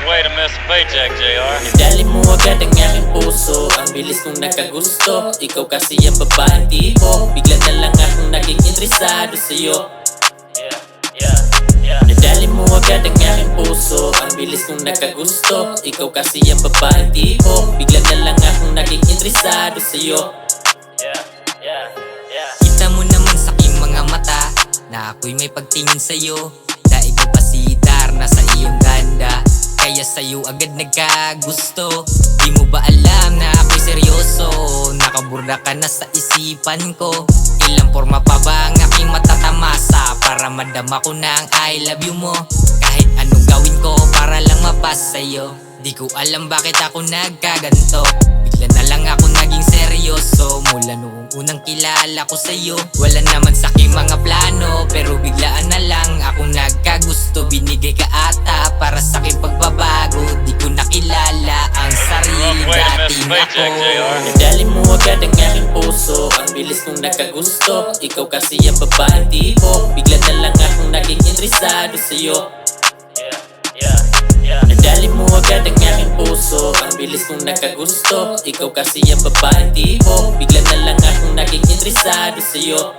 way to miss a paycheck, JR. Nadali mo agad ang aking puso, ang bilis kong nakagusto. Ikaw kasi ang babaeng tipo, bigla na lang akong naging interesado sa'yo. Nadali mo agad ang aking puso, ang bilis kong nakagusto. Ikaw kasi ang babaeng tipo, bigla na lang akong naging interesado sa'yo. Kita mo naman sa aking mga mata na ako'y may pagtingin sa'yo. Daig mo pasidar na sa iyong ganda, kaya sa'yo agad nagkagusto. Di mo ba alam na ako'y seryoso? Nakaburda ka na sa isipan ko. Ilang forma pa ba ang aking matatamasa para madama ko na ang I love you mo? Kahit anong gawin ko para lang mapas sa'yo. Di ko alam bakit ako nagkaganto. Bigla na lang ako naging seryoso mula noong unang kilala ko sa'yo. Wala naman sa aking mga plano, pero biglaan na lang ako nagkagusto. Binigay ka ata para sa aking pagbabago. Di ko nakilala ang sarili dating ako. Nadali mo agad ang aking puso, ang bilis kong nakagusto. Ikaw kasi ang babaeng tipo, bigla na lang akong naging interesado sa'yo. Nadali mo agad ang aking puso, ang bilis kong nakagusto. Ikaw kasi ang babaeng tipo, bigla na lang akong naging interesado sa'yo.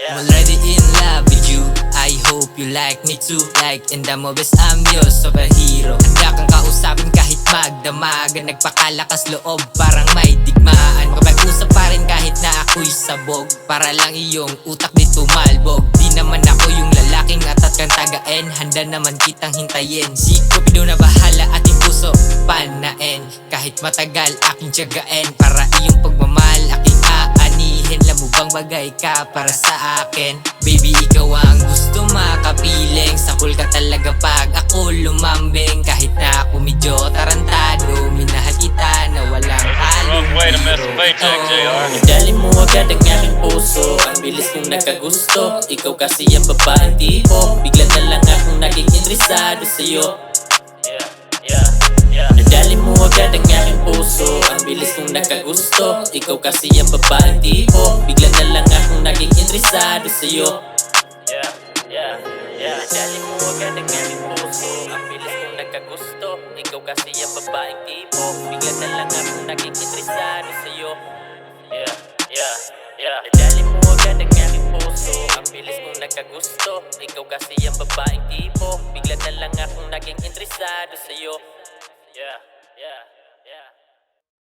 I'm already in love with you, I hope you like me too. Like in the movies, I'm your superhero. Handa kang kausapin kahit magdamagan. Nagpakalakas loob, parang may digmaan. Makapag-usap pa rin kahit na ako'y sabog, para lang iyong utak di tumalbog. Di naman ako yung lalaking atat kang tagain, handa naman kitang hintayin. Si Cupido na bahala ating puso panain. Kahit matagal aking tiyagain, para iyong pagmamahal aking aanihin. Lamubang bagay ka para sa akin. Baby, ikaw ang gusto makapiling. Sakul ka talaga pag ako lumambing. Kahit na ako medyo tarantado, minahal kita na walang halong Way to miss a biro paycheck, ito. JR. Nadali mo agad ang aking puso, ang bilis kong nakagusto. Ikaw kasi ang babaeng tipo, bigla na lang akong naging interesado sa'yo. Nadali mo agad ang aking puso, ang bilis kong nakagusto. Ikaw kasi ang babaeng tipo, bigla na lang akong naging interesado sa'yo. Nadali mo agad ang aking puso, ang bilis kong nakagusto. Ikaw kasi ang babaeng tipo, bigla na lang akong naging interesado sa'yo. Nadali mo agad ang aking puso, ang bilis kong nakagusto. Ikaw kasi ang babaeng tipo, bigla na lang akong naging interesado sa'yo. Yeah.